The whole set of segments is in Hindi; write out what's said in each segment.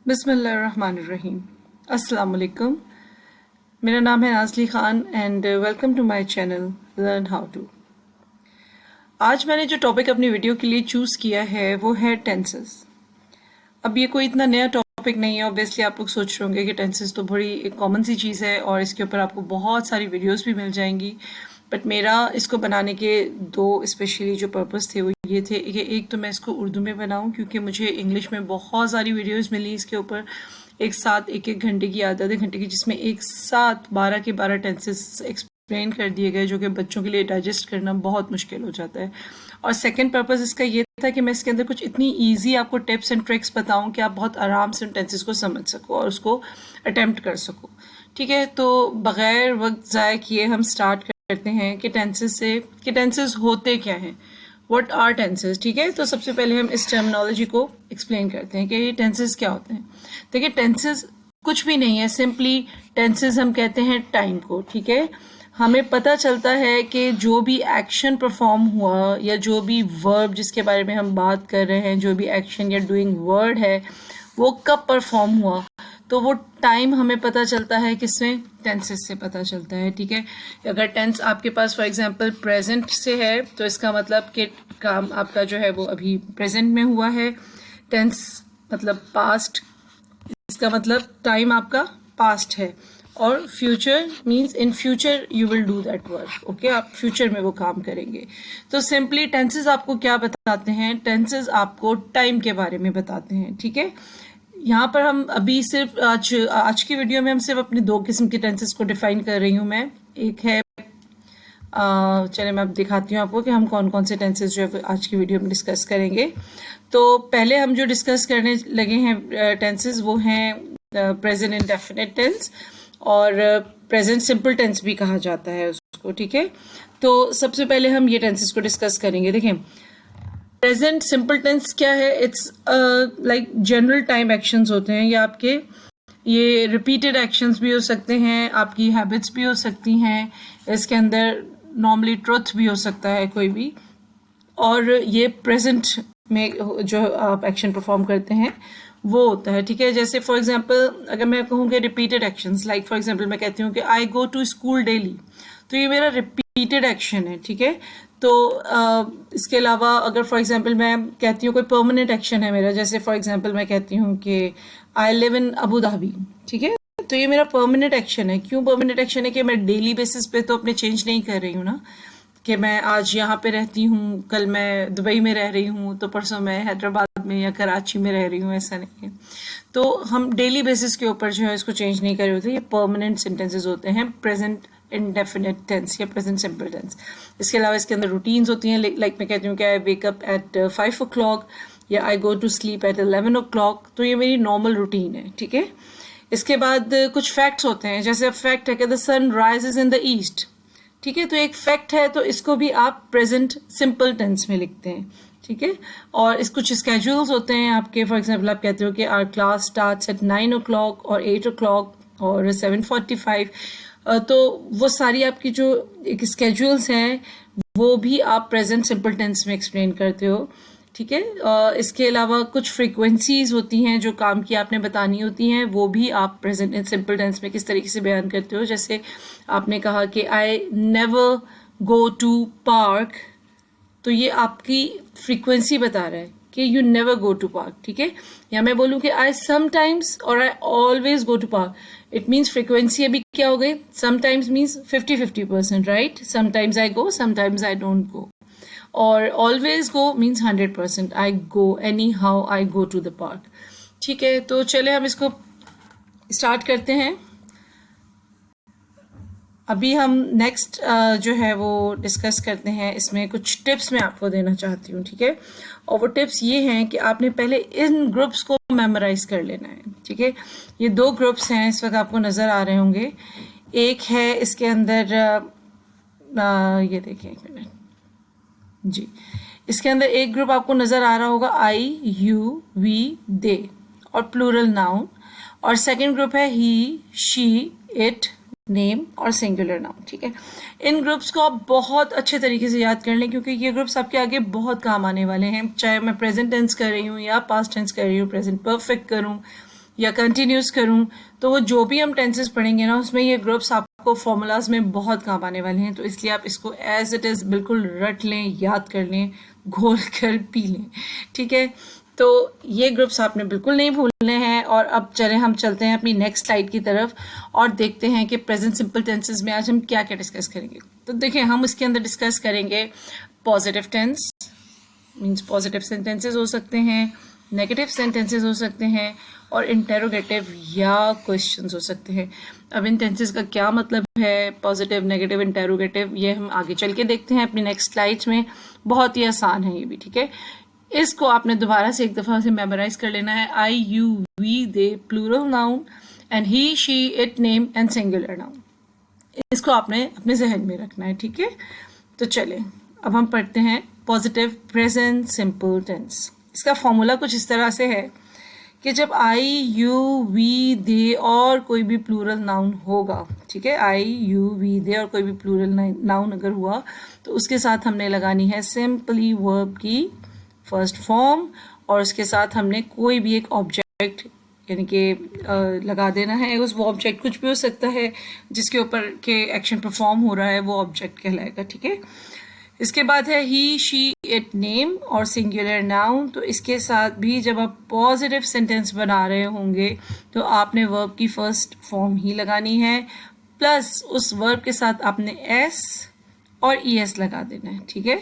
बिस्मिल्लाहिर्रहमानिर्रहीम। अस्सलाम वालेकुम। मेरा नाम है Nazli Khan and welcome to my channel learn how to. आज मैंने जो टॉपिक अपनी वीडियो के लिए चूज़ किया है वो है टेंसेस। अब ये कोई इतना नया टॉपिक नहीं है, ऑब्वियसली आप लोग सोच रहे होंगे कि टेंसेस तो बड़ी एक कॉमन सी चीज़ है और इसके ऊपर आपको बहुत सारी वीडियोस भी मिल जाएंगी। बट मेरा इसको बनाने के दो स्पेशली जो पर्पस थे वो ये थे कि एक तो मैं इसको उर्दू में बनाऊं क्योंकि मुझे इंग्लिश में बहुत सारी वीडियोस मिली इसके ऊपर एक साथ एक घंटे की आधे घंटे की, जिसमें एक साथ 12 के 12 टेंसेस एक्सप्लेन कर दिए गए जो कि बच्चों के लिए डाइजेस्ट करना बहुत मुश्किल हो जाता है। और सेकंड पर्पस इसका ये था कि मैं इसके अंदर कुछ इतनी इजी आपको टिप्स एंड ट्रिक्स बताऊं कि आप बहुत आराम से उन टेंसेस को समझ सको और उसको अटेम्प्ट कर सको। ठीक है, तो बग़ैर वक्त ज़ाया किए हम स्टार्ट करते हैं कि टेंसेस होते क्या हैं, व्हाट आर टेंसेस। ठीक है, तो सबसे पहले हम इस टर्मिनोलॉजी को एक्सप्लेन करते हैं कि ये टेंसेस क्या होते हैं। देखिए, टेंसेस कुछ भी नहीं है, सिंपली टेंसेस हम कहते हैं टाइम को। ठीक है, हमें पता चलता है कि जो भी एक्शन परफॉर्म हुआ या जो भी वर्ब जिसके बारे में हम बात कर रहे हैं, जो भी एक्शन या डूइंग वर्ड है वो कब परफॉर्म हुआ, तो वो टाइम हमें पता चलता है किसमें, टेंसेस से पता चलता है। ठीक है, अगर टेंस आपके पास फॉर एग्जांपल प्रेजेंट से है तो इसका मतलब कि काम आपका जो है वो अभी प्रेजेंट में हुआ है। टेंस मतलब पास्ट, इसका मतलब टाइम आपका पास्ट है। और future means in future you will do that work. Okay, आप फ्यूचर में वो काम करेंगे। तो सिंपली टेंसेस आपको क्या बताते हैं, टेंसेस आपको टाइम के बारे में बताते हैं। ठीक है, यहाँ पर हम अभी सिर्फ आज की वीडियो में हम सिर्फ अपने दो किस्म के टेंसेस को डिफाइन कर रही हूँ मैं। एक है चलिए मैं अब दिखाती हूँ आपको कि हम कौन कौन से टेंसेस जो है आज की वीडियो में डिस्कस करेंगे। तो पहले हम जो डिस्कस करने लगे हैं टेंसेस वो हैं प्रेजेंट इंडेफिनिट टेंस और प्रेजेंट सिंपल टेंस भी कहा जाता है उसको। ठीक है, तो सबसे पहले हम ये टेंसेस को डिस्कस करेंगे। देखें, प्रेजेंट सिंपल टेंस क्या है, it's like general time actions होते हैं, या आपके ये रिपीटेड एक्शंस भी हो सकते हैं, आपकी हैबिट्स भी हो सकती हैं, इसके अंदर नॉर्मली ट्रुथ भी हो सकता है कोई भी, और ये प्रेजेंट में जो आप एक्शन परफॉर्म करते हैं वो होता है। ठीक है, जैसे फॉर एग्जांपल अगर मैं कहूँ कि repeated actions, like for example मैं कहती हूँ कि आई गो टू स्कूल डेली, तो ये मेरा रिपीटेड एक्शन है। ठीक है, तो इसके अलावा अगर फॉर एग्जांपल मैं कहती हूँ कोई परमानेंट एक्शन है मेरा, जैसे फॉर एग्जांपल मैं कहती हूँ कि I live in Abu Dhabi. ठीक है, तो ये मेरा परमानेंट एक्शन है। क्यों परमानेंट एक्शन है? कि मैं डेली बेसिस पे तो अपने चेंज नहीं कर रही हूँ ना, कि मैं आज यहाँ पे रहती हूँ, कल मैं दुबई में रह रही हूँ, तो परसों मैं हैदराबाद में या कराची में रह रही हूँ, ऐसा नहीं है। तो हम डेली बेसिस के ऊपर जो है इसको चेंज नहीं कर रहे होते, ये परमानेंट सेंटेंसेस होते हैं प्रेजेंट इंडेफिनिट टेंस या प्रेजेंट सिंपल टेंस। इसके अलावा इसके अंदर रूटीन्स होती हैं, लाइक मैं कहती हूँ कि आई वेक अप एट 5 o'clock या I go to sleep at 11 o'clock, तो ये मेरी नॉर्मल रूटीन है। ठीक है, इसके बाद कुछ फैक्ट्स होते हैं, जैसे फैक्ट है कि the sun rises in the east. ठीक है, तो एक फैक्ट है तो इसको भी आप प्रेजेंट सिंपल टेंस में लिखते हैं। ठीक है, और इस कुछ स्केड्यूल्स होते हैं आपके, फॉर एग्जांपल आप कहते हो कि our class starts at 9 o'clock और 8 o'clock और 7:45, तो वो सारी आपकी जो एक स्केड्यूल्स हैं वो भी आप प्रेजेंट सिंपल टेंस में एक्सप्लेन करते हो। ठीक है, इसके अलावा कुछ फ्रीक्वेंसीज होती हैं जो काम की आपने बतानी होती हैं, वो भी आप प्रेजेंट सिंपल टेंस में किस तरीके से बयान करते हो। जैसे आपने कहा कि I never go to park, तो ये आपकी फ्रीक्वेंसी बता रहा है कि you never go to park. ठीक है, या मैं बोलूँ कि आई समटाइम्स और I always go to park, it means frequency अभी क्या हो गई, sometimes means 50-50%, right. Sometimes I go, sometimes I don't go. और always go means 100%, I go anyhow, I go to the park. ठीक है, तो चले हम इसको स्टार्ट करते हैं। अभी हम नेक्स्ट जो है वो डिस्कस करते हैं, इसमें कुछ टिप्स मैं आपको देना चाहती हूँ। ठीक है, और वो टिप्स ये हैं कि आपने पहले इन ग्रुप्स को मेमोराइज कर लेना है। ठीक है, ये दो ग्रुप्स हैं इस वक्त आपको नज़र आ रहे होंगे। एक है इसके अंदर ये देखिए एक मिनट जी, इसके अंदर एक ग्रुप आपको नज़र आ रहा होगा आई यू वी दे और प्लूरल नाउन, और सेकंड ग्रुप है ही शी इट नेम और सिंगुलर नाउन। ठीक है, इन ग्रुप्स को आप बहुत अच्छे तरीके से याद कर लें क्योंकि ये ग्रुप्स आपके आगे बहुत काम आने वाले हैं, चाहे मैं प्रेजेंट टेंस कर रही हूँ या पास्ट टेंस कर रही हूँ, प्रेजेंट परफेक्ट करूँ या कंटिन्यूस करूं, तो वो जो भी हम टेंसेस पढ़ेंगे ना उसमें ये ग्रुप्स आपको फॉर्मूलाज में बहुत काम आने वाले हैं। तो इसलिए आप इसको एज इट इज़ बिल्कुल रट लें, याद कर लें, घोल कर पी लें, ठीक है। तो ये ग्रुप्स आपने बिल्कुल नहीं भूलने हैं। और अब चलें हम चलते हैं अपनी नेक्स्ट स्लाइड की तरफ और देखते हैं कि प्रेजेंट सिंपल टेंसेस में आज हम क्या क्या डिस्कस करेंगे। तो देखिए हम इसके अंदर डिस्कस करेंगे positive tense, means positive sentences हो सकते हैं, नेगेटिव सेंटेंसेस हो सकते हैं, और इंटेरोगेटिव या क्वेश्चंस हो सकते हैं। अब इन टेंसेस का क्या मतलब है, पॉजिटिव, नेगेटिव, इंटेरोगेटिव, ये हम आगे चल के देखते हैं अपनी नेक्स्ट स्लाइड्स में। बहुत ही आसान है ये भी, ठीक है। इसको आपने दोबारा से एक दफ़ा से मेमोराइज कर लेना है। I, you, we, they plural noun, and he, she, it name and singular noun. इसको आपने अपने जहन में रखना है, ठीक है। तो चलें अब हम पढ़ते हैं पॉजिटिव प्रेजेंट सिंपल टेंस। इसका फॉर्मूला कुछ इस तरह से है कि जब आई, यू, वी, दे और कोई भी प्लूरल नाउन होगा, ठीक है, आई, यू, वी, दे और कोई भी प्लूरल नाउन अगर हुआ तो उसके साथ हमने लगानी है सिंपली वर्ब की फर्स्ट फॉर्म, और उसके साथ हमने कोई भी एक ऑब्जेक्ट यानी कि लगा देना है। उस वो ऑब्जेक्ट कुछ भी हो सकता है जिसके ऊपर के एक्शन परफॉर्म हो रहा है, वो ऑब्जेक्ट कहलाएगा, ठीक है। इसके बाद है ही, शी, इट नेम और सिंगुलर नाउन। तो इसके साथ भी जब आप पॉजिटिव सेंटेंस बना रहे होंगे तो आपने वर्ब की फर्स्ट फॉर्म ही लगानी है, प्लस उस वर्ब के साथ आपने एस और ई एस लगा देना है, ठीक है,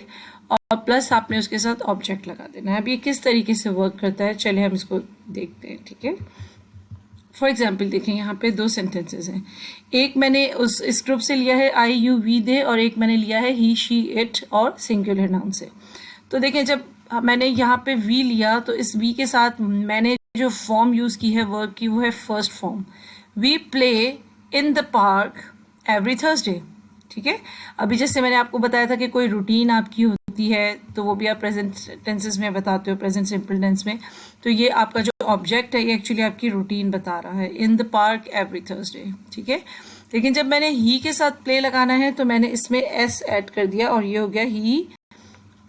और प्लस आपने उसके साथ ऑब्जेक्ट लगा देना है। अब ये किस तरीके से वर्क करता है चलिए हम इसको देखते हैं, ठीक है। फॉर एग्जाम्पल देखें यहाँ पे दो सेंटेंसेस हैं, एक मैंने इस ग्रुप से लिया है आई, यू, वी, दे, और एक मैंने लिया है ही, शी, इट और सिंगुलर नाउन से। तो देखें जब मैंने यहाँ पे वी लिया तो इस वी के साथ मैंने जो फॉर्म यूज़ की है वर्ब की वो है first form, we play in the park every Thursday, ठीक है। अभी जैसे मैंने आपको बताया था कि कोई रूटीन आपकी होती है तो वो भी आप प्रेजेंट टेंसेस में बताते हो, प्रेजेंट सिंपल टेंस में। तो ये आपका जो ऑब्जेक्ट है ये एक्चुअली आपकी रूटीन बता रहा है, इन द पार्क एवरी थर्सडे, ठीक है। लेकिन जब मैंने ही के साथ प्ले लगाना है तो मैंने इसमें एस ऐड कर दिया और ये हो गया he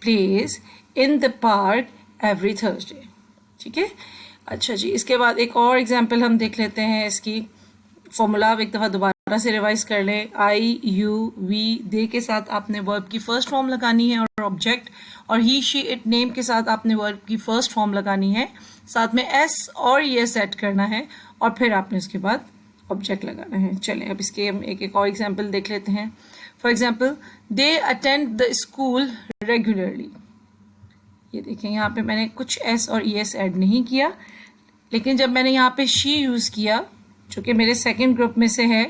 plays in the park every Thursday, ठीक है। अच्छा जी, इसके बाद एक और एग्जाम्पल हम देख लेते हैं इसकी। फॉर्मूला आप एक दफ़ा दोबारा से रिवाइज कर लें। आई, यू, वी, दे के साथ आपने वर्ब की फर्स्ट फॉर्म लगानी है और ऑब्जेक्ट, और ही, शी, इट नेम के साथ आपने वर्ब की फर्स्ट फॉर्म लगानी है, साथ में एस और ये सेट करना है, और फिर आपने उसके बाद ऑब्जेक्ट लगाना है। चलें अब इसके हम एक और एग्जाम्पल देख लेते हैं। For example, they attend the school regularly. ये देखें यहाँ पे मैंने कुछ एस और ई एस ऐड नहीं किया, लेकिन जब मैंने यहाँ पे शी यूज़ किया जो कि मेरे सेकंड ग्रुप में से है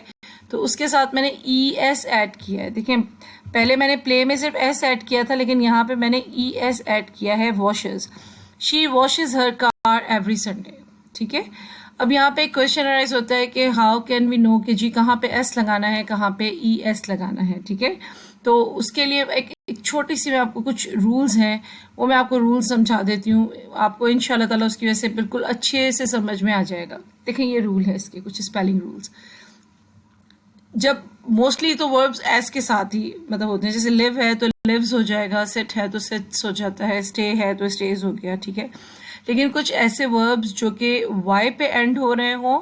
तो उसके साथ मैंने ई एस ऐड किया है। देखिए पहले मैंने प्ले में सिर्फ एस ऐड किया था, लेकिन यहाँ पे मैंने ई एस ऐड किया है, washes. She washes her car every Sunday, ठीक है। अब यहाँ पे क्वेश्चन अराइज होता है कि हाउ कैन वी नो कि जी कहाँ पे एस लगाना है, कहाँ पे ई एस लगाना है, ठीक है। तो उसके लिए एक छोटी सी मैं आपको कुछ रूल्स हैं वो मैं आपको रूल्स समझा देती हूँ, आपको इंशाल्लाह ताला उसकी वजह से बिल्कुल अच्छे से समझ में आ जाएगा। देखें ये रूल है इसके कुछ स्पेलिंग रूल्स। जब मोस्टली तो वर्ब्स एस के साथ ही मतलब होते हैं, जैसे लिव है तो लिव्स हो जाएगा, सिट है तो सिट्स हो जाता है, स्टे है तो स्टेज हो गया, ठीक है। लेकिन कुछ ऐसे वर्ब्स जो कि वाई पे एंड हो रहे हों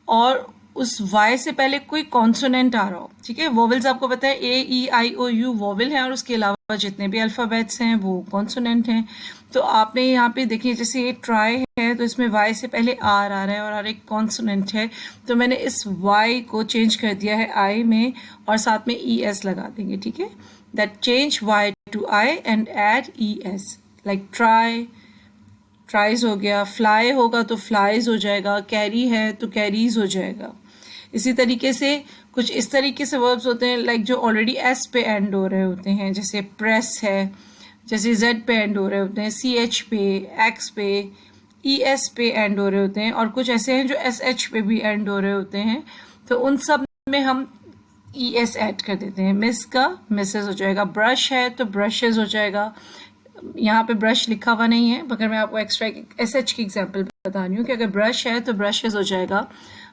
और उस वाई से पहले कोई कॉन्सोनेंट आ रहा हो, ठीक है। वोवेल्स आपको पता है ए, ई, आई, ओ, यू वोवेल हैं और उसके अलावा जितने भी अल्फ़ाबेट्स हैं वो कॉन्सोनेंट हैं। तो आपने यहाँ पे देखिए जैसे ये ट्राई है तो इसमें वाई से पहले आर आ रहा है और आर एक कॉन्सोनेंट है, तो मैंने इस वाई को चेंज कर दिया है आई में और साथ में ई एस लगा देंगे, ठीक है। That change y to i and add e s, like try, tries हो गया, फ्लाई होगा तो फ्लाइज हो जाएगा, कैरी है तो कैरीज हो जाएगा। इसी तरीके से कुछ इस तरीके से वर्ब्स होते हैं लाइक जो ऑलरेडी एस पे एंड हो रहे होते हैं, जैसे प्रेस है, जैसे जेड पे एंड हो रहे होते हैं, सी एच पे, एक्स पे, ई एस पे एंड हो रहे होते हैं, और कुछ ऐसे हैं जो एस एच पे भी एंड हो रहे होते हैं। तो उन सब में हम ई एस ऐड कर देते हैं। मिस का मिसेस हो जाएगा, ब्रश है तो ब्रशेज हो जाएगा। यहाँ पे ब्रश लिखा हुआ नहीं है मगर मैं आपको एक्स्ट्रा एस एच की एग्जाम्पल बता रही हूँ कि अगर ब्रश है तो ब्रशेज हो जाएगा,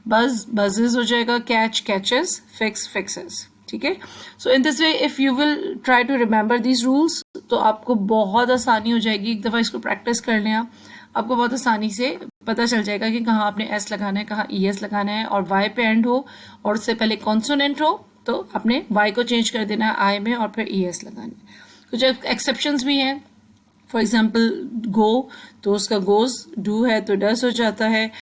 बज बजेज हो जाएगा, कैच कैचेस, फिक्स फिक्सेस, ठीक है। So in this way if you will try to remember these rules तो आपको बहुत आसानी हो जाएगी। एक दफ़ा इसको प्रैक्टिस कर लें आप, आपको बहुत आसानी से पता चल जाएगा कि कहाँ आपने एस लगाना है, कहाँ ES लगाना है, और वाई पे एंड हो और उससे पहले कॉन्सोनेंट हो तो आपने वाई को चेंज कर देना है आई में और फिर ES लगाना है। कुछ एक्सेप्शंस भी हैं, फॉर एग्जाम्पल गो तो उसका गोज डू है तो डस हो जाता है,